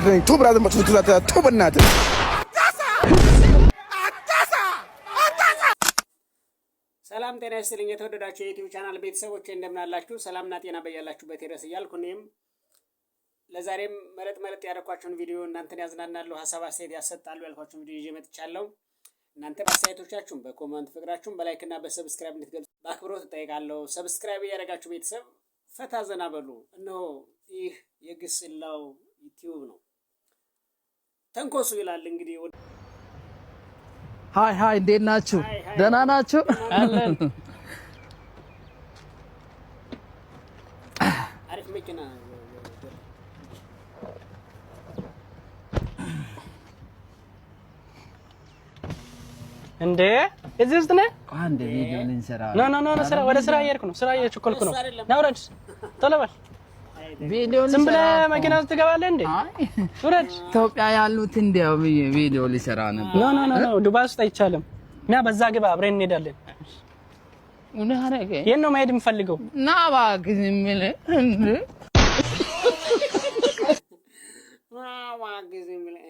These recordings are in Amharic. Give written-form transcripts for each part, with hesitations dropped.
ትክክለኛ ቱ ብራዘር መጥቶ ቱ በእናትህ ሰላም ጤና ይስጥልኝ የተወደዳችሁ የዩቲዩብ ቻናል ቤተሰቦች እንደምን አላችሁ? ሰላምና ጤና በያላችሁበት ይድረስ እያልኩ እኔም ለዛሬም መረጥ ያደረኳችሁን ቪዲዮ እናንተን ያዝናናሉ፣ ሀሳብ አስተያየት ያሰጣሉ ያልኳችሁን ቪዲዮ ይዤ መጥቻለሁ። እናንተ በአስተያየቶቻችሁን በኮሜንት ፍቅራችሁን በላይክ እና በሰብስክራይብ እንድትገልጹ በአክብሮት እጠይቃለሁ። ሰብስክራይብ እያደረጋችሁ ቤተሰብ ፈታ ዘና በሉ። እነሆ ይህ የግስላው ዩቲዩብ ነው። ተንኮሱ ይላል እንግዲህ። ሃይ እንዴት ናችሁ? ደህና ናችሁ? አሪፍ መኪና እንዴ እዚህ ውስጥ ነህ? አንዴ ቪዲዮ ልንሰራ ኖ ስራ ወደ ስራ እየሄድኩ ነው። ስራ እየቸኮልኩ ነው። ና ውረድ፣ ቶሎ በል። ቪዲዮ ዝም ብለህ መኪና ውስጥ ትገባለህ እንዴ? ውረድ። ኢትዮጵያ ያሉት እንዲያው ቪዲዮ ሊሰራ ነበር። ኖ ዱባይ ውስጥ አይቻልም። እና በዛ ግባ፣ አብረን እንሄዳለን። የት ነው መሄድ የምፈልገው? ና እባክህ ዝም ብለህ እንዴ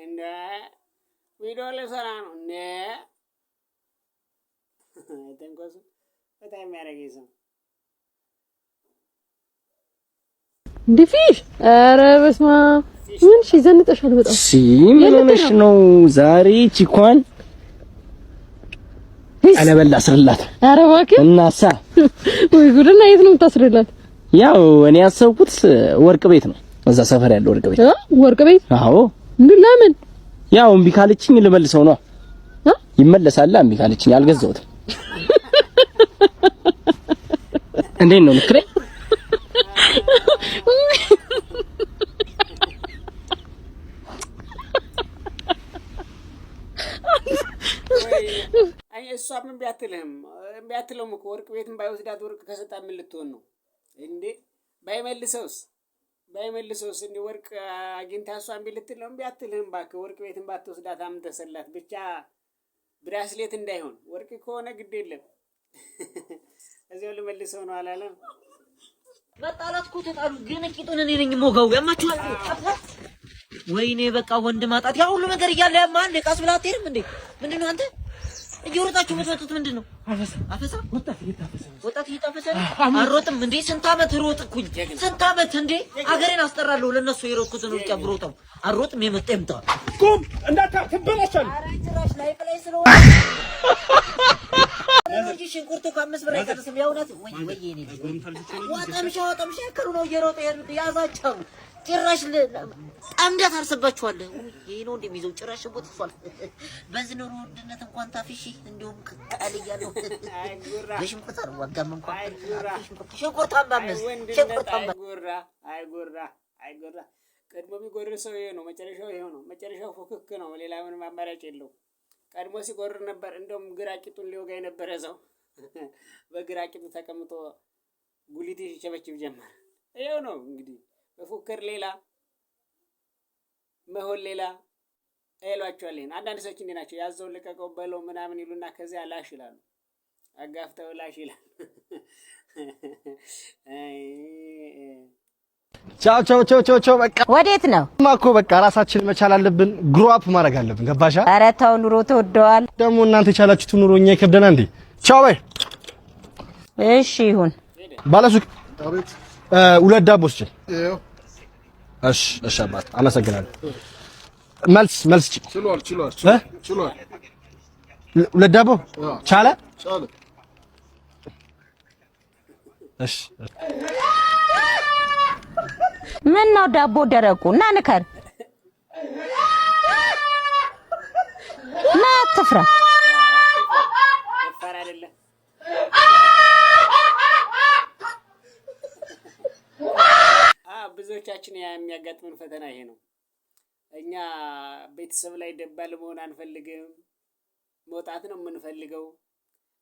እንደ ቪዲዮ ልሰራ ነው እንደ ተንኮሱ በጣም የሚያደርገኝ ሰው ዲፊሽ ኧረ በስመ አብ ምን ዘንጠሻል በጣም ምን ሆነሽ ነው ዛሬ ቺኳን አለበላ አስርላት። ኧረ እባክህ እናሳ ወይ ጉድና የት ነው የምታስርላት? ያው እኔ ያሰብኩት ወርቅ ቤት ነው፣ እዛ ሰፈር ያለው ወርቅ ቤት። ወርቅ ቤት? አዎ። ለምን? ያው እምቢ ካለችኝ ልመልሰው ነው። ይመለሳል። እምቢ ካለችኝ አልገዛሁትም። እንዴት ነው ልክሬ? አይ እሷ ምን ቢያትልህም እኮ ወርቅ ቤትም ባይወስዳት ወርቅ ከሰጣ ምን ልትሆን ነው እንዴ? ባይመልሰውስ እንዴ ወርቅ አግኝታ እሷን ቢልትለው ቢያትልህም እባክህ ወርቅ ቤትም ባትወስዳት አምጥተሰላት ብቻ ብራስሌት እንዳይሆን ወርቅ ከሆነ ግድ የለም እዚያው ልመልሰው ነው አላለም። መጣላት እኮ ተጣሉ፣ ግን ቂጡን እኔ ነኝ ሞጋው። ያማችኋል። ወይኔ በቃ ወንድ ማጣት ያ ሁሉ ነገር እያለ ያማል። ቀስ ብላ አትሄድም እንዴ? ምንድነው አንተ እየወረጣችሁ የምትመጡት ምንድነው? አፈሳ ወጣት እየታፈሰ ነው። አሮጥም እንዴ? ስንት አመት ሮጥኩኝ፣ ስንት አመት እንዴ? አገሬን አስጠራለሁ ለነሱ የሮጥኩትን ሩጫ ብሮጠው አሮጥም የመጣ ይምጣ። ቁም እንዳታትበላሻል። ኧረ ጭራሽ ላይ ስለሆነ እንጂ ሽንኩርቱ ከአምስት ብር አይቀርስም። ያውነት ወይ እኔ ወጣምሻ ከሩ ነው እየሮጠ ያዛቸው። ጭራሽ ጠምደት አርሰባችኋለሁ። ይሄ ነው እንደሚይዘው ጭራሽ ቦትሷል። በዚህ ኑሮ ውድነት እንኳን ታፊሽ እንደውም ቃል እያለሁ በሽንኩርት ነው ወጋም እንኳን ሽንኩርት አምባመስ አይጎራ ቀድሞ ቢጎር ሰው ይሄ ነው መጨረሻው። ይሄ ነው መጨረሻው። ፉክክ ነው። ሌላ ምንም አማራጭ የለው። ቀድሞ ሲጎር ነበር። እንደውም ግራቂጡን ሊወጋ የነበረ ሰው በግራቂጡ ተቀምጦ ጉሊት ሲቸበችብ ጀመር። ይሄው ነው እንግዲህ በፉክር ሌላ መሆን ሌላ አይሏቸዋል። ይሄን አንዳንድ ሰዎች እንዴ ናቸው ያዘው ልቀቀው በለው ምናምን ይሉና ከዚያ ላሽ ይላሉ። አጋፍተው ላሽ ይላል። ቻው በቃ ወዴት ነው ማኮ? በቃ ራሳችንን መቻል አለብን። ግሮ አፕ ማድረግ አለብን። ገባሻ? ኧረ ተው ኑሮ ተወደዋል። ደግሞ እናንተ የቻላችሁት ኑሮ እኛ ይከብደና እንዴ? ቻው በይ። እሺ ይሁን። ባለሱቅ ሁለት ዳቦ ስጭኝ። እሺ አባት አመሰግናለሁ። መልስ ችሏል። ሁለት ዳቦ ቻለ። እሺ ምን ነው ዳቦ ደረቁ? እና ንከር ና አትፍራ። ብዙዎቻችን የሚያጋጥመን ፈተና ይሄ ነው። እኛ ቤተሰብ ላይ ደባል መሆን አንፈልግም፣ መውጣት ነው የምንፈልገው።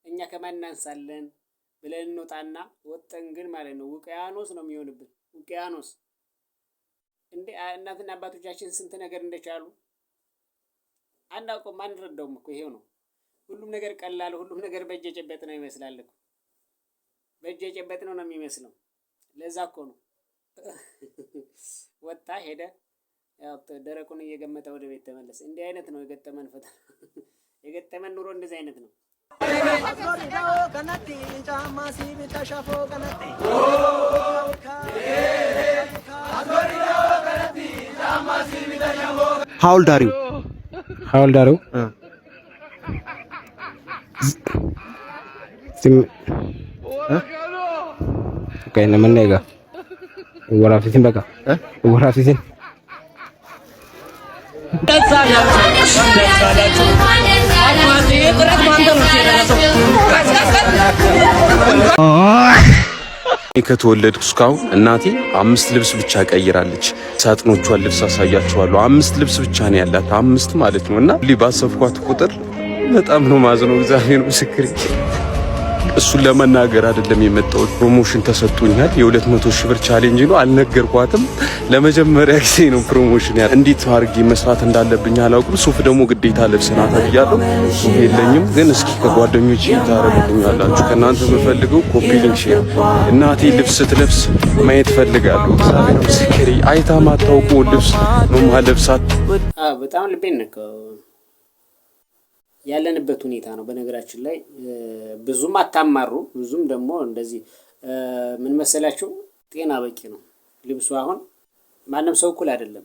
እኛ ከማን እናንሳለን ብለን እንወጣና ወጠን ግን ማለት ነው ውቅያኖስ ነው የሚሆንብን። ውቅያኖስ እንዴ! እናትና አባቶቻችን ስንት ነገር እንደቻሉ አናውቅም፣ አንረዳውም እኮ። ይሄው ነው ሁሉም ነገር ቀላል፣ ሁሉም ነገር በእጅ የጨበጥ ነው ይመስላል እኮ። በእጅ የጨበጥ ነው የሚመስለው። ለዛ እኮ ነው ወጣ ሄደ ያው ደረቁን እየገመተ ወደ ቤት ተመለሰ። እንዲህ አይነት ነው የገጠመን ፈተና። የገጠመን ኑሮ እንደዚህ አይነት ነው። ሐውልዳሪው kayaknya mana ya? Warafisin baka? Warafisin. ከተወለድኩ እስካሁን እናቴ 5 ልብስ ብቻ ቀይራለች። ሳጥኖቿን ልብስ አሳያቸዋለሁ። 5 ልብስ ብቻ ነው ያላት፣ 5 ማለት ነውና ባሰብኳት ቁጥር በጣም ነው ማዝነው። እግዚአብሔር ምስክሬ። እሱን ለመናገር አይደለም የመጣሁት። ፕሮሞሽን ተሰጥቶኛል። የ200 ሺህ ብር ቻሌንጅ ነው። አልነገርኳትም። ለመጀመሪያ ጊዜ ነው ፕሮሞሽን ያለ። እንዴት አድርጌ መስራት እንዳለብኝ አላውቅም። ሱፍ ደግሞ ግዴታ ልብስ ናት ብያለሁ። ሱፍ የለኝም፣ ግን እስኪ ከጓደኞቼ ታረጉልኛላችሁ። ከእናንተ የምፈልገው ኮፒ ሊንክ ሼር። እናቴ ልብስ ስትለብስ ማየት ፈልጋለሁ። እግዚአብሔር ምስክሬ። አይታ ማታውቀው ልብስ ነው ማለብሳት። በጣም ልቤን ነካው። ያለንበት ሁኔታ ነው። በነገራችን ላይ ብዙም አታማሩ፣ ብዙም ደግሞ እንደዚህ ምን መሰላችሁ፣ ጤና በቂ ነው። ልብሱ አሁን ማንም ሰው እኩል አይደለም።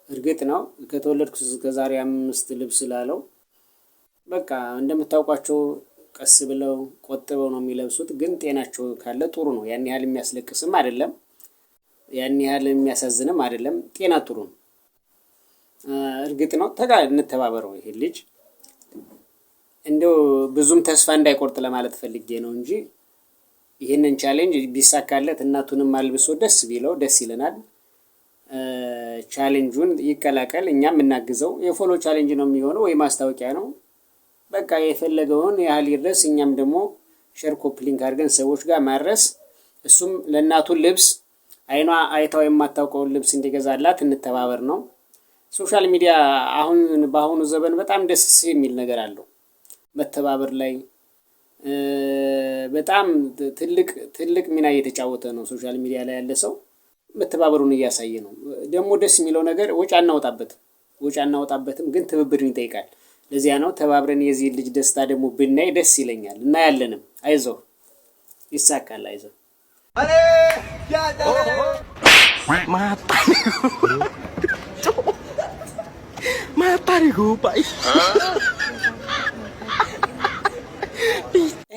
እርግጥ ነው ከተወለድኩ እስከዛሬ 5 ልብስ ላለው በቃ እንደምታውቋቸው ቀስ ብለው ቆጥበው ነው የሚለብሱት። ግን ጤናቸው ካለ ጥሩ ነው። ያን ያህል የሚያስለቅስም አይደለም፣ ያን ያህል የሚያሳዝንም አይደለም። ጤና ጥሩ ነው። እርግጥ ነው እንተባበረው። ይሄ ልጅ እንደው ብዙም ተስፋ እንዳይቆርጥ ለማለት ፈልጌ ነው እንጂ ይሄንን ቻሌንጅ ቢሳካለት እናቱንም አልብሶ ደስ ቢለው ደስ ይለናል። ቻሌንጁን ይቀላቀል፣ እኛም እናግዘው። የፎሎ ቻሌንጅ ነው የሚሆነው ወይ ማስታወቂያ ነው። በቃ የፈለገውን ያህል ይድረስ። እኛም ደግሞ ሼር ኮፒ ሊንክ አድርገን ሰዎች ጋር ማድረስ፣ እሱም ለእናቱ ልብስ አይኗ አይታው የማታውቀውን ልብስ እንዲገዛላት እንተባበር ነው። ሶሻል ሚዲያ አሁን በአሁኑ ዘመን በጣም ደስ የሚል ነገር አለው። መተባበር ላይ በጣም ትልቅ ሚና እየተጫወተ ነው። ሶሻል ሚዲያ ላይ ያለ ሰው መተባበሩን እያሳየ ነው። ደግሞ ደስ የሚለው ነገር ወጪ አናወጣበትም፣ ግን ትብብርን ይጠይቃል። ለዚያ ነው ተባብረን የዚህ ልጅ ደስታ ደግሞ ብናይ ደስ ይለኛል። እና ያለንም አይዞህ ይሳካል። አይዞህ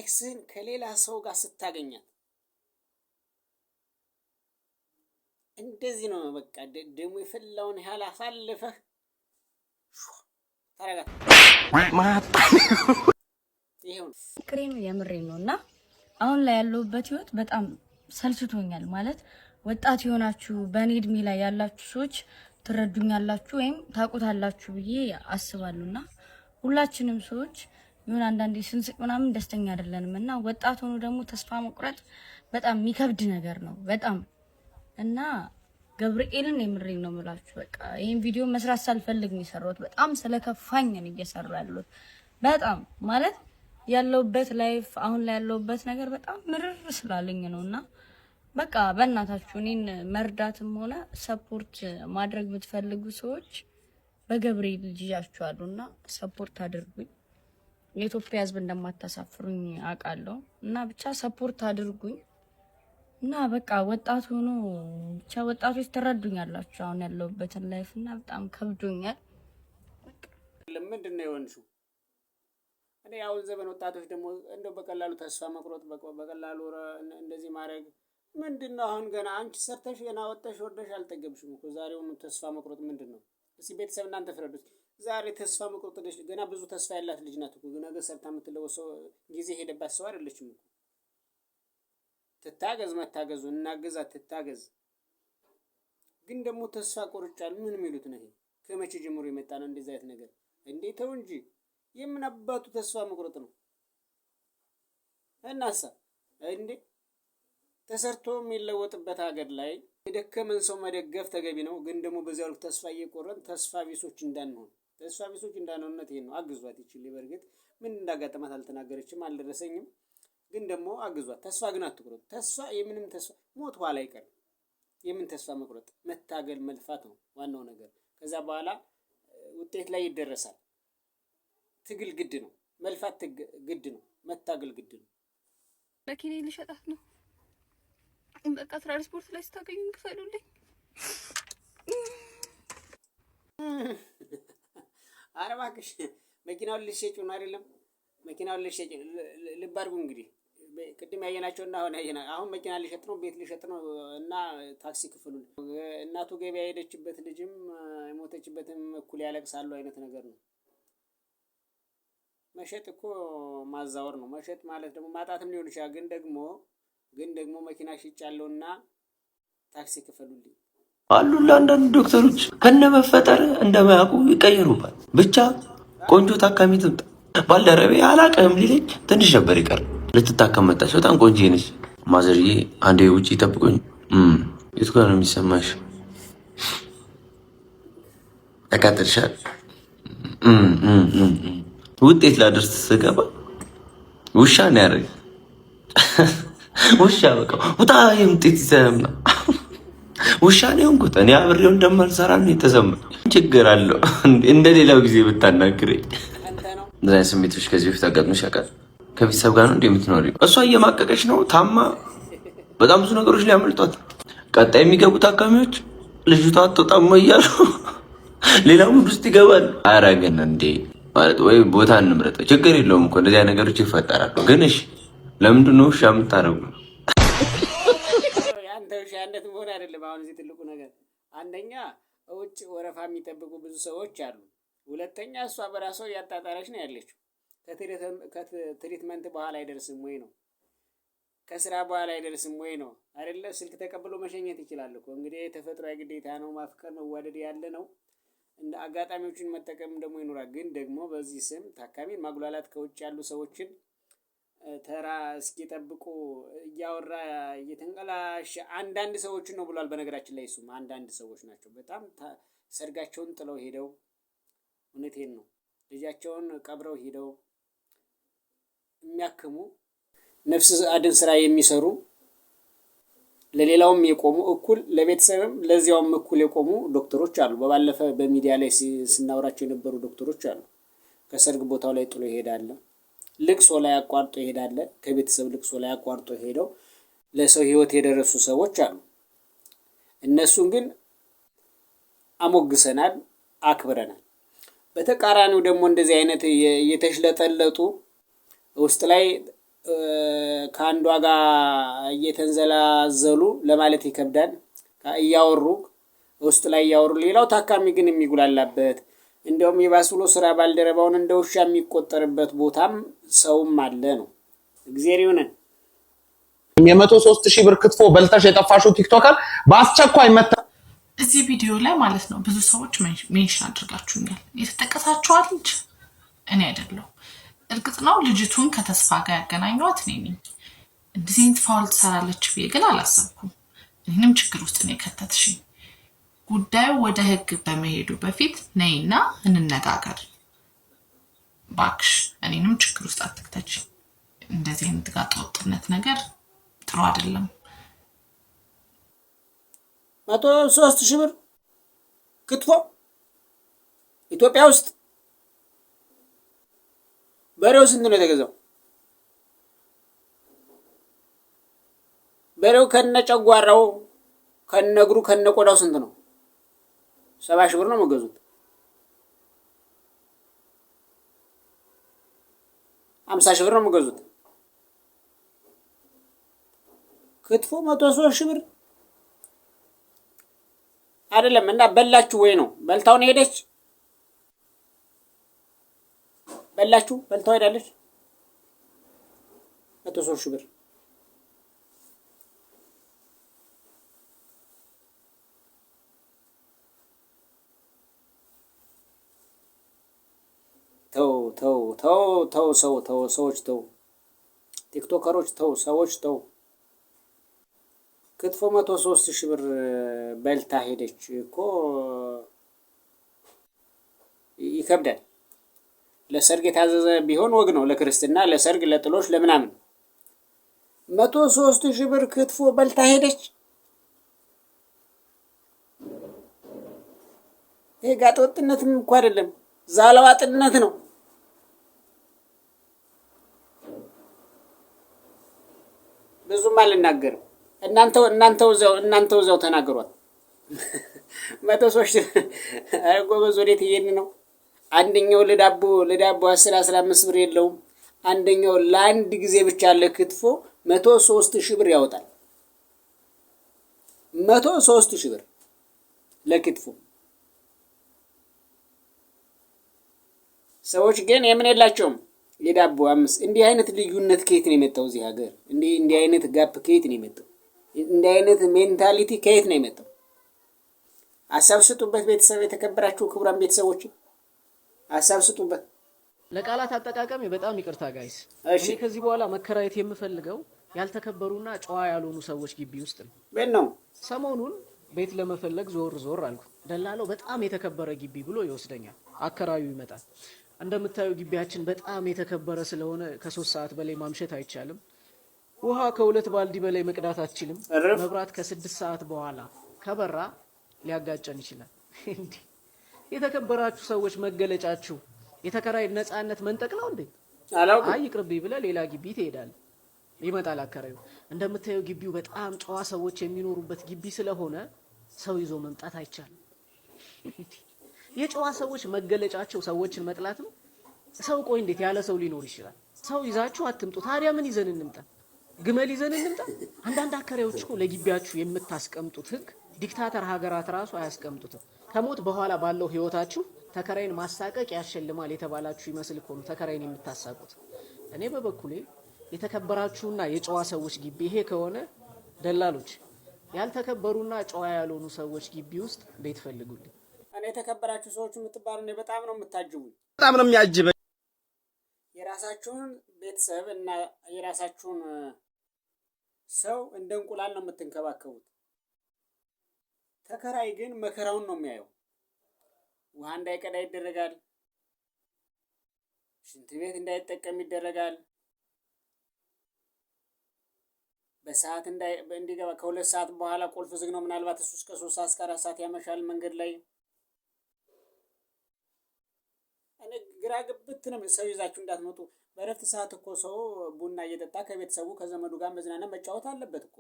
ኤክስን ከሌላ ሰው ጋር ስታገኛት እንደዚህ ነው። በቃ ደሞ የፈላውን ያህል አሳልፈህ ታረጋት ይሄው ፍቅሬ ነው የምሬ ነውና አሁን ላይ ያለውበት ህይወት በጣም ሰልችቶኛል። ማለት ወጣት የሆናችሁ በኔ እድሜ ላይ ያላችሁ ሰዎች ትረዱኛላችሁ ወይም ታውቁታላችሁ ብዬ አስባለሁና ሁላችንም ሰዎች ምን አንዳንዴ ስንስቅ ምናምን ደስተኛ አይደለንምና ወጣት ሆኖ ደግሞ ተስፋ መቁረጥ በጣም የሚከብድ ነገር ነው በጣም። እና ገብርኤልን የምሬን ነው የምላችሁ። በቃ ይሄን ቪዲዮ መስራት ሳልፈልግ ነው የሰራሁት። በጣም ስለከፋኝ ነው እየሰራሁ ያለሁት። በጣም ማለት ያለውበት ላይፍ አሁን ላይ ያለውበት ነገር በጣም ምርር ስላለኝ ነውና በቃ በእናታችሁ እኔን መርዳትም ሆነ ሰፖርት ማድረግ የምትፈልጉ ሰዎች በገብርኤል ልጅያችኋሉና ሰፖርት አድርጉኝ። የኢትዮጵያ ሕዝብ እንደማታሳፍሩኝ አውቃለሁ እና ብቻ ሰፖርት አድርጉኝ። እና በቃ ወጣት ሆኖ ብቻ ወጣቶች ትረዱኛላችሁ አሁን ያለውበትን ላይፍ እና በጣም ከብዶኛል። ምንድነው የሆንሽው? እኔ አሁን ዘመን ወጣቶች ደግሞ እንደው በቀላሉ ተስፋ መቁረጥ በቀላሉ እንደዚህ ማድረግ ምንድነው? አሁን ገና አንቺ ሰርተሽ ገና ወጣሽ ወርደሽ አልጠገብሽም እኮ ዛሬውኑ ተስፋ መቁረጥ ምንድነው? እስኪ ቤተሰብ እናንተ ፍረዱት። ዛሬ ተስፋ መቁረጥ ገና ብዙ ተስፋ ያላት ልጅ ናት እኮ። ነገ ሰርታ የምትለወጥ ሰው ጊዜ ሄደባት ሰው አይደለችም እኮ። ትታገዝ፣ መታገዙ እናገዛት፣ ትታገዝ። ግን ደግሞ ተስፋ ቆርጫለሁ ምን የሚሉት ነው? ይሄ ከመቼ ጀምሮ የመጣ ነው እንደዚህ አይነት ነገር? እንዴ ተው እንጂ የምን አባቱ ተስፋ መቁረጥ ነው? እናሳ እንዴ ተሰርቶ የሚለወጥበት ሀገር ላይ የደከመን ሰው መደገፍ ተገቢ ነው። ግን ደግሞ በዚያው ልክ ተስፋ እየቆረጥን ተስፋ ቢሶች እንዳንሆን ይሄን ነው። አግዟት ይችላል። በርግጥ ምን እንዳጋጠማት አልተናገረችም፣ አልደረሰኝም። ግን ደግሞ አግዟት። ተስፋ ግን አትቁረጥ። ተስፋ ሞት ኋላ አይቀርም። የምን ተስፋ መቁረጥ? መታገል መልፋት ነው ዋናው ነገር። ከዛ በኋላ ውጤት ላይ ይደረሳል። ትግል ግድ ነው፣ መልፋት ግድ ነው፣ መታገል ግድ ነው። መኪና ልሸጣት ነው። በቃ ትራንስፖርት ላይ ስታገኙ ክፈሉልኝ። ኧረ እባክሽ መኪናውን ልትሸጪው ነው አይደለም? መኪናውን ልትሸጪ ልብ አድርጉ እንግዲህ ቅድም ያየናቸውና አሁን መኪና ሊሸጥ ነው፣ ቤት ሊሸጥ ነው እና ታክሲ ክፍሉን እናቱ ገበያ የሄደችበት ልጅም የሞተችበትም እኩል ያለቅሳሉ አይነት ነገር ነው። መሸጥ እኮ ማዛወር ነው። መሸጥ ማለት ደግሞ ማጣትም ሊሆን ይችላል። ግን ደግሞ መኪና ሽጫለሁና ታክሲ ክፈሉልኝ አሉ። ለአንዳንድ ዶክተሮች ከነመፈጠር እንደማያውቁ ይቀየሩባል። ብቻ ቆንጆ ታካሚ ትምጣ። ባልደረቤ አላቀህም ሊለኝ ትንሽ ነበር ይቀር። ልትታከም መጣች። በጣም ቆንጆ ነች። ማዘርዬ አንዴ ውጪ ይጠብቁኝ። የት ጋር ነው የሚሰማሽ? ያቃጥልሻል? ውጤት ላደርስ ስገባ ውሻ ነው ያደረገ። ውሻ በቃ ውጣ የምጤት ይዘህም ነው ውሻ ነው የሆንኩት። እኔ አብሬው እንደማልሰራ ነው የተሰማኝ። ችግር አለው እንደ ሌላው ጊዜ ብታናግረኝ። እንደዚህ አይነት ስሜቶች ከዚህ በፊት አጋጥሞሽ ያውቃል? ከቤተሰብ ጋር ነው እንደ የምትኖሪው? እሷ እየማቀቀች ነው ታማ፣ በጣም ብዙ ነገሮች ሊያመልጧት። ቀጣይ የሚገቡ ታካሚዎች ልጅቷ አትወጣም እያሉ ሌላ ሙድ ውስጥ ይገባል። ኧረ ግን እንዴ ማለት ወይ ቦታ እንምረጥ። ችግር የለውም እኮ እንደዚህ አይነት ነገሮች ይፈጠራሉ። ግን እሺ ለምንድን ነው ውሻ የምታረጉ? ያንተ ውሻነት መሆን አይደለም አሁን እዚህ ትልቁ ነገር። አንደኛ ውጭ ወረፋ የሚጠብቁ ብዙ ሰዎች አሉ። ሁለተኛ እሷ በራሷ እያጣጣረች ነው ያለችው። ከትሪትመንት በኋላ አይደርስም ወይ ነው? ከስራ በኋላ አይደርስም ወይ ነው አይደለ? ስልክ ተቀብሎ መሸኘት ይችላል እኮ። እንግዲህ ተፈጥሯዊ ግዴታ ነው። ማፍቀር መዋደድ ያለ ነው። እንደ አጋጣሚዎችን መጠቀም ደግሞ ይኖራል። ግን ደግሞ በዚህ ስም ታካሚን ማጉላላት፣ ከውጭ ያሉ ሰዎችን ተራ እስኪጠብቁ እያወራ እየተንቀላሸ አንዳንድ ሰዎችን ነው ብሏል። በነገራችን ላይ እሱም አንዳንድ ሰዎች ናቸው በጣም ሰርጋቸውን ጥለው ሄደው፣ እውነቴን ነው፣ ልጃቸውን ቀብረው ሄደው የሚያክሙ ነፍስ አድን ስራ የሚሰሩ ለሌላውም የቆሙ እኩል ለቤተሰብም ለዚያውም እኩል የቆሙ ዶክተሮች አሉ። በባለፈ በሚዲያ ላይ ስናወራቸው የነበሩ ዶክተሮች አሉ። ከሰርግ ቦታው ላይ ጥሎ ይሄዳል፣ ልቅሶ ላይ አቋርጦ ይሄዳል። ከቤተሰብ ልቅሶ ላይ አቋርጦ ሄደው ለሰው ህይወት የደረሱ ሰዎች አሉ። እነሱን ግን አሞግሰናል፣ አክብረናል። በተቃራኒው ደግሞ እንደዚህ አይነት የተሽለጠለጡ ውስጥ ላይ ከአንዷ ጋር እየተንዘላዘሉ ለማለት ይከብዳል። እያወሩ ውስጥ ላይ እያወሩ ሌላው ታካሚ ግን የሚጉላላበት እንደውም የባስ ብሎ ስራ ባልደረባውን እንደ ውሻ የሚቆጠርበት ቦታም ሰውም አለ ነው። እግዚአብሔር ይሁነን። 103,000 ብር ክትፎ በልተሽ የጠፋሽው ቲክቶከር በአስቸኳይ መታ። እዚህ ቪዲዮ ላይ ማለት ነው ብዙ ሰዎች ሜንሽን አድርጋችሁኛል። የተጠቀሳችኋት ልጅ እኔ አይደለሁም። እርግጥ ነው ልጅቱን ከተስፋ ጋር ያገናኘኋት እኔ ነኝ። እንደዚህ አይነት ፋውል ትሰራለች ብዬ ግን አላሰብኩም። እኔንም ችግር ውስጥ ነው የከተትሽኝ። ጉዳዩ ወደ ህግ በመሄዱ በፊት ነይና እንነጋገር ባክሽ። እኔንም ችግር ውስጥ አትክተች። እንደዚህ አይነት ጋር ወጥነት ነገር ጥሩ አይደለም። 103,000 ብር ክትፎ ኢትዮጵያ ውስጥ። በሬው ስንት ነው የተገዛው? በሬው ከነጨጓራው ከነግሩ ከነቆዳው ስንት ነው? 70,000 ብር ነው መገዙት። 50,000 ብር ነው መገዙት። ክትፎ 103,000 ብር አይደለም። እና በላችሁ ወይ ነው? በልታውን ሄደች። በላችሁ በልታው ሄዳለች። 103,000 ብር ሰዎች ተው፣ ቲክቶከሮች ተው፣ ሰዎች ተው። ክትፎ 103,000 ብር በልታ ሄደች እኮ ይከብዳል። ለሰርግ የታዘዘ ቢሆን ወግ ነው። ለክርስትና፣ ለሰርግ፣ ለጥሎሽ፣ ለምናምን 103,000 ብር ክትፎ በልታ ሄደች። ይሄ ጋጥ ወጥነትም እኮ አይደለም ዛለዋጥነት ነው። ብዙም አልናገርም። እናንተው እዛው ተናገሯት። 103 አይ ጎበዝ ወዴት እየሄድን ነው? አንደኛው ለዳቦ 10-15 ብር የለውም። አንደኛው ለአንድ ጊዜ ብቻ ለክትፎ 103,000 ብር ያወጣል። 103,000 ብር ለክትፎ። ሰዎች ግን የምን የላቸውም የዳቦ 5 እንዲህ አይነት ልዩነት ከየት ነው የመጣው? እዚህ ሀገር እንዲህ አይነት ጋፕ ከየት ነው የመጣው? እንዲህ አይነት ሜንታሊቲ ከየት ነው የመጣው? ሀሳብ ስጡበት። ቤተሰብ የተከበራችሁ ክቡራን ቤተሰቦች ሀሳብ ስጡበት። ለቃላት አጠቃቀም በጣም ይቅርታ ጋይስ። እኔ ከዚህ በኋላ መከራየት የምፈልገው ያልተከበሩና ጨዋ ያልሆኑ ሰዎች ግቢ ውስጥ ነው። ነው ሰሞኑን ቤት ለመፈለግ ዞር አልኩ። ደላለው በጣም የተከበረ ግቢ ብሎ ይወስደኛል። አከራዩ ይመጣል። እንደምታዩ ግቢያችን በጣም የተከበረ ስለሆነ ከ3 ሰዓት በላይ ማምሸት አይቻልም። ውሃ ከ2 ባልዲ በላይ መቅዳት አትችልም። መብራት ከ6 ሰዓት በኋላ ከበራ ሊያጋጨን ይችላል። እንዴ የተከበራችሁ ሰዎች መገለጫችሁ የተከራይ ነፃነት መንጠቅ ነው እንዴ? አይ ይቅርብኝ ብለህ ሌላ ግቢ ትሄዳለህ። ይመጣል አከራዩ። እንደምታዩ ግቢው በጣም ጨዋ ሰዎች የሚኖሩበት ግቢ ስለሆነ ሰው ይዞ መምጣት አይቻልም። የጨዋ ሰዎች መገለጫቸው ሰዎችን መጥላት ነው። ሰው ቆይ እንዴት ያለ ሰው ሊኖር ይችላል? ሰው ይዛችሁ አትምጡ። ታዲያ ምን ይዘን እንምጣ? ግመል ይዘን እንምጣ? አንዳንድ አከራዮች እኮ ለግቢያችሁ የምታስቀምጡት ህግ ዲክታተር ሀገራት ራሱ አያስቀምጡትም። ከሞት በኋላ ባለው ህይወታችሁ ተከራይን ማሳቀቅ ያሸልማል የተባላችሁ ይመስል እኮ ነው ተከራይን የምታሳቁት። እኔ በበኩሌ የተከበራችሁና የጨዋ ሰዎች ግቢ ይሄ ከሆነ ደላሎች ያልተከበሩና ጨዋ ያልሆኑ ሰዎች ግቢ ውስጥ ቤት ፈልጉልኝ። እኔ የተከበራችሁ ሰዎች የምትባሉ እኔ በጣም ነው የምታጅቡኝ። በጣም ነው የሚያጅበኝ። የራሳችሁን ቤተሰብ እና የራሳችሁን ሰው እንደ እንቁላል ነው የምትንከባከቡት። ተከራይ ግን መከራውን ነው የሚያየው። ውሃ እንዳይቀዳ ይደረጋል። ሽንት ቤት እንዳይጠቀም ይደረጋል። በሰዓት እንዲገባ ከ2 ሰዓት በኋላ ቁልፍ ዝግ ነው። ምናልባት እሱ እስከ 3 ሰዓት እስከ 4 ሰዓት ያመሻል መንገድ ላይ። እኔ ግራ ግብት ነው። ሰው ይዛችሁ እንዳትመጡ። በረፍት ሰዓት እኮ ሰው ቡና እየጠጣ ከቤተሰቡ ከዘመዱ ጋር መዝናናት መጫወት አለበት እኮ።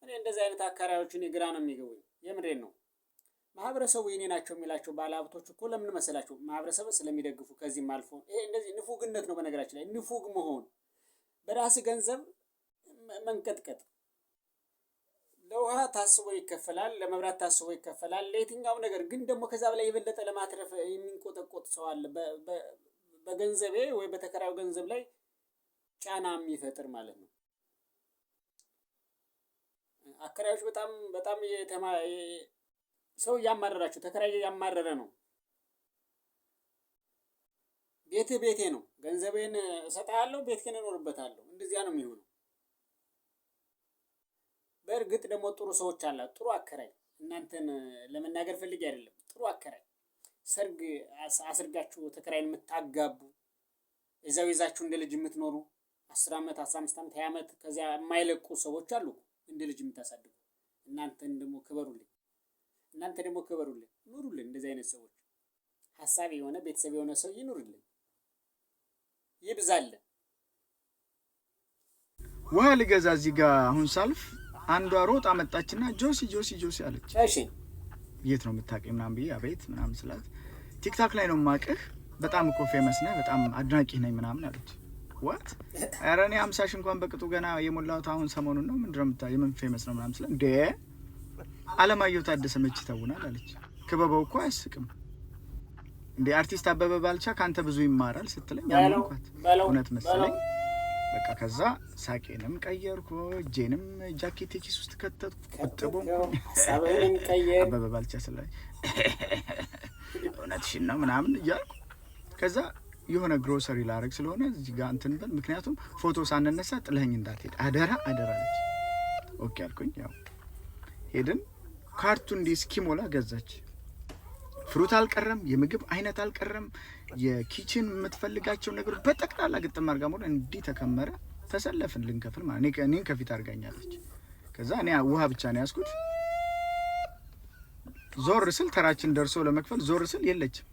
እኔ እንደዚህ አይነት አካራዮችን ግራ ነው የሚገቡኝ። የምሬን ነው። ማህበረሰቡ የኔ ናቸው የሚላቸው ባለሀብቶች እኮ ለምን መሰላችሁ? ማህበረሰቡን ስለሚደግፉ። ከዚህም አልፎ ይሄ እንደዚህ ንፉግነት ነው። በነገራችን ላይ ንፉግ መሆን፣ በራስ ገንዘብ መንቀጥቀጥ። ለውሃ ታስቦ ይከፈላል፣ ለመብራት ታስቦ ይከፈላል፣ ለየትኛው ነገር ግን ደግሞ ከዛ በላይ የበለጠ ለማትረፍ የሚንቆጠቆጥ ሰው አለ። በገንዘቤ ወይ በተከራዩ ገንዘብ ላይ ጫና የሚፈጥር ማለት ነው። አከራዮች በጣም ሰው እያማረራችሁ፣ ተከራይ እያማረረ ነው። ቤቴ ነው፣ ገንዘቤን እሰጥሃለሁ፣ ቤትህን እኖርበታለሁ። እንደዚያ ነው የሚሆነው። በእርግጥ ደግሞ ጥሩ ሰዎች አላ፣ ጥሩ አከራይ። እናንተን ለመናገር ፈልጌ አይደለም። ጥሩ አከራይ ሰርግ አስርጋችሁ ተከራይን የምታጋቡ፣ እዛው ይዛችሁ እንደ ልጅ የምትኖሩ 10 ዓመት 15 ዓመት 20 ዓመት ከዚያ የማይለቁ ሰዎች አሉ፣ እንደ ልጅ የምታሳድጉ። እናንተን ደግሞ ክበሩልኝ። ኑሩልን። እንደዚህ አይነት ሰዎች ሐሳብ የሆነ ቤተሰብ የሆነ ሰው ይኑርልን፣ ይብዛልን። ውሃ ልገዛ እዚህ ጋር አሁን ሳልፍ አንዷ ሮጥ አመጣችና ጆሲ አለች። እሺ የት ነው የምታውቂው ምናምን ብዬ አቤት ምናምን ስላት ቲክታክ ላይ ነው የማውቅህ፣ በጣም እኮ ፌመስ ነህ፣ በጣም አድናቂ ነኝ ምናምን አለች። ዋት ኧረ እኔ 50 ሺህ እንኳን በቅጡ ገና የሞላሁት አሁን ሰሞኑን ነው። ምንድነው የምን ፌመስ ነው ምናምን ስለ እንዴ አለማየሁ ታደሰ መች ተውናል አለች። ክበበው እኮ አያስቅም እንዴ አርቲስት አበበ ባልቻ ካንተ ብዙ ይማራል ስትለኝ ያልኳት እውነት መሰለኝ። በቃ ከዛ ሳቄንም ቀየርኩ፣ እጄንም ጃኬቴ ኪስ ውስጥ ከተትኩ፣ ቁጥቦ ሳበንም ቀየር አበበ ባልቻ ስላይ እውነትሽን ነው ምናምን እያልኩ ከዛ የሆነ ግሮሰሪ ላረግ ስለሆነ እዚህ ጋር እንትን በል ምክንያቱም ፎቶ ሳንነሳ ጥለኸኝ እንዳትሄድ አደራ አለች። ኦኬ አልኩኝ። ያው ሄድን። ካርቱን እንዲህ እስኪሞላ ገዛች። ፍሩት አልቀረም፣ የምግብ አይነት አልቀረም፣ የኪችን የምትፈልጋቸው ነገሮች በጠቅላላ ግጥም አድርጋ ሞላ እንዲህ ተከመረ። ተሰለፍን ልንከፍል ማለት እኔን ከፊት አድርጋኛለች። ከዛ እኔ ውሃ ብቻ ነው ያዝኩት። ዞር ስል ተራችን ደርሶ ለመክፈል ዞር ስል የለችም።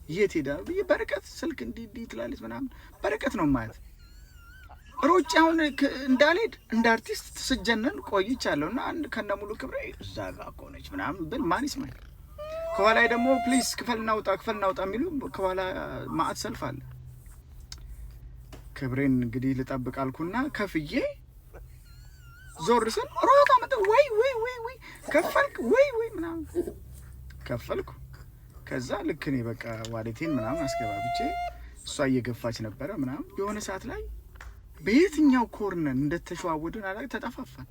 የት ሄዳ ብዬ በርቀት ስልክ እንዲህ ትላለች ምናምን በርቀት ነው ማየት። ሮጬ አሁን እንዳልሄድ እንደ አርቲስት ስጀነን ቆይቻለሁና አንድ ከነሙሉ ክብሬ እዛ ጋር እኮ ነች ምናምን ብል ማን ይስማኝ? ከኋላ ደግሞ ፕሊዝ ክፈልና ውጣ የሚሉ ከኋላ ማዕት ሰልፍ አለ። ክብሬን እንግዲህ ልጠብቅ አልኩና ከፍዬ ዞር ስል ሮጣ መጣ። ወይ ከፈልክ ወይ ምናምን ከፈልኩ። ከዛ ልክ እኔ በቃ ዋሌቴን ምናምን አስገባብቼ እሷ እየገፋች ነበረ ምናምን። የሆነ ሰዓት ላይ በየትኛው ኮርነር እንደተሸዋወድን አላ ተጠፋፋን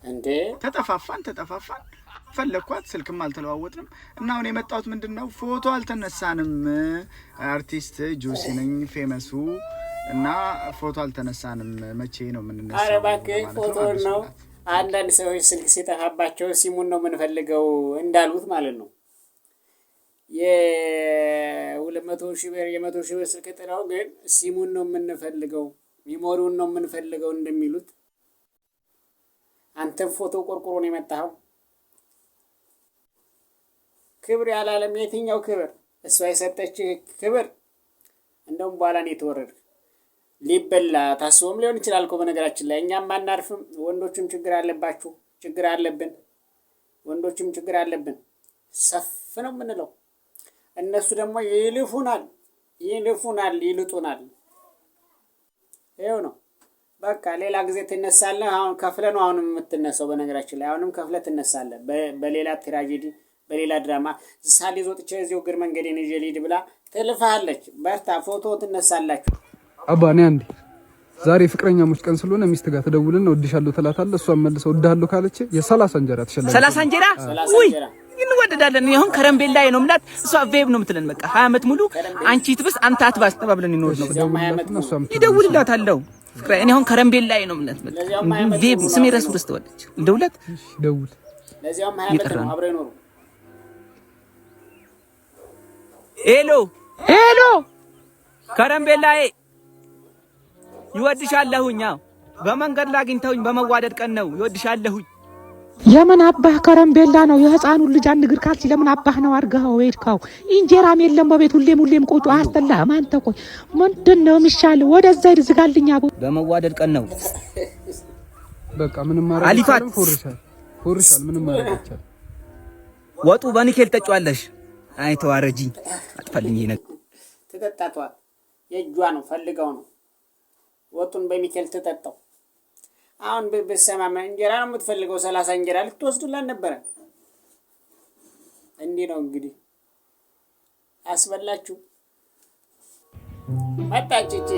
እንዴ ተጠፋፋን ፈለኳት። ስልክም አልተለዋወጥንም እና አሁን የመጣሁት ምንድነው ፎቶ አልተነሳንም። አርቲስት ጆሲ ነኝ ፌመሱ እና ፎቶ አልተነሳንም። መቼ ነው የምንነሳው? ኧረ እባክህ ፎቶ ነው። አንዳንድ ሰዎች ስልክ ሲጠፋባቸው ሲሙን ነው የምንፈልገው እንዳሉት ማለት ነው። የ200,000 ብር የ100,000 ብር ስልክ ጥራው ግን ሲሙን ነው የምንፈልገው ሚሞሪውን ነው የምንፈልገው እንደሚሉት አንተም ፎቶ ቆርቆሮ ነው የመጣኸው። ክብር ያላለም የትኛው ክብር? እሷ የሰጠች ክብር እንደውም በኋላ ነው የተወረደ። ሊበላ ታስቦም ሊሆን ይችላል እኮ በነገራችን ላይ እኛም አናርፍም። ወንዶችም ችግር አለባችሁ፣ ችግር አለብን፣ ወንዶችም ችግር አለብን። ሰፍ ነው የምንለው። እነሱ ደግሞ ይልፉናል፣ ይልጡናል። ይኸው ነው በቃ። ሌላ ጊዜ ትነሳለህ። አሁን ከፍለህ ነው አሁንም የምትነሳው። በነገራችን ላይ አሁንም ከፍለህ ትነሳለህ። በሌላ ትራጀዲ፣ በሌላ ድራማ ሳሊዝ ወጥቼ እዚሁ እግር መንገዴን ይዤ ልሂድ ብላ ትልፋለች። በርታ፣ ፎቶ ትነሳላችሁ። አባ እኔ አንዴ ዛሬ ፍቅረኛሞች ቀን ስለሆነ ሚስት ጋር ተደውልና ወድሻለሁ ትላታለህ። እሷም መልሰው ወድሃለሁ ካለች የ30 እንጀራ ትሸለማለች። 30 እንጀራ ውይ እንወደዳለን። ይሁን ከረምቤላ ነው ምላት እሷ ቬብ ነው የምትለን። በቃ 20 ዓመት ሙሉ አንቺ ትብስ አንተ አትባስ ተባብለን ይኖር ነው። ይደውልላታለሁ ፍቅረ እኔ አሁን ከረምቤላ ነው ምላት ቬብ ስሜ ረሱ ደስተዋለች። እንደውለት ደውል ለዚያም 20 ዓመት ነው አብረው ይኖሩ። ሄሎ ከረምቤላዬ ይወድሻለሁኝ። በመንገድ ላይ አግኝተውኝ በመዋደድ ቀን ነው ይወድሻለሁኝ። የምን አባህ ከረምቤላ ነው? የህፃኑን ልጅ አንድ እግር ካልሲ ለምን አባህ ነው አርጋው ሄድካው? እንጀራም የለም በቤት ሁሌም ቆጮ አስተላህም። አንተ ቆይ ምንድነው የሚሻል? ወደዛ ይዝጋልኝ አቡ። በመዋደድ ቀን ነው በቃ ምንም ማረግ አሊፋት ፎርሻል ምንም ማረግ ይቻላል። ወጡ በኒኬል ተጫዋለሽ። አይ ተዋረጂ አጥፈልኝ ይነክ ተጠጣቷል። የእጇ ነው ፈልገው ነው ወጡን በኒኬል ተጠጣው። አሁን በሰማማ እንጀራ ነው የምትፈልገው። 30 እንጀራ ልትወስዱላት ነበረ። እንዲህ ነው እንግዲህ አስበላችሁ። መጣች እቺ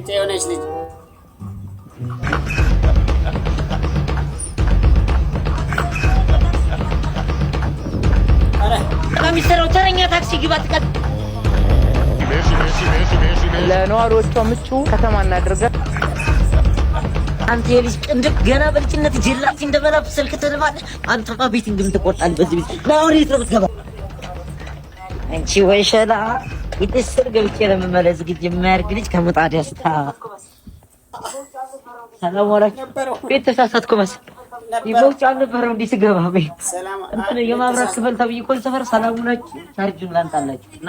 የሆነች ልጅ ከሚሰራው ተረኛ ታክሲ ግባ ትቀጥ ለነዋሪዎቿ ምቹ ከተማ እናድርገን። አንተ የልጅ ቅንድብ ገና በልጅነት ጀላት እንደበላ ስልክ ትልባለህ። አንተማ ቤት እንደምትቆርጣል በዚህ ቤት ናውሪ ትርገባ አንቺ ወይሸላ ይተስር ገብቼ ለመመለስ ግጅ የማያርግ ልጅ ከመጣድ ያስታ ሰላም አለይኩም ቤት ተሳሳትኩ መሰል ይቦች አልነበረው እንዲህ ስገባ ቤት እንትን የማብራት ክፍል ተብዬ ኮል ሰፈር ሰላም ናችሁ ቻርጅም ላንጣላችሁ እና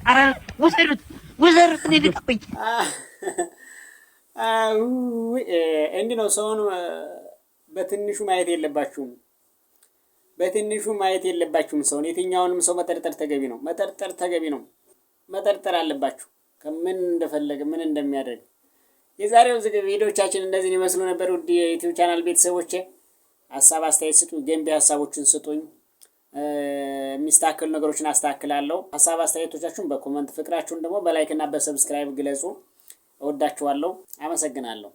አረ ወዘሩት ልትቆይ እንዲህ ነው። ሰውን በትንሹ ማየት የለባችሁም። ሰውን የትኛውንም ሰው መጠርጠር ተገቢ ነው። መጠርጠር አለባችሁ ከምን እንደፈለገ ምን እንደሚያደርግ። የዛሬው ቪዲዮቻችን እንደዚህ ይመስሉ ነበር። ውድ የዩቲዩብ ቻናል ቤተሰቦቼ ሀሳብ አስተያየት ስጡ፣ ገንቢ ሀሳቦችን ስጡኝ። የሚስተካከሉ ነገሮችን አስተካክላለሁ። ሀሳብ አስተያየቶቻችሁን በኮመንት ፍቅራችሁን ደግሞ በላይክ እና በሰብስክራይብ ግለጹ። እወዳችኋለሁ። አመሰግናለሁ።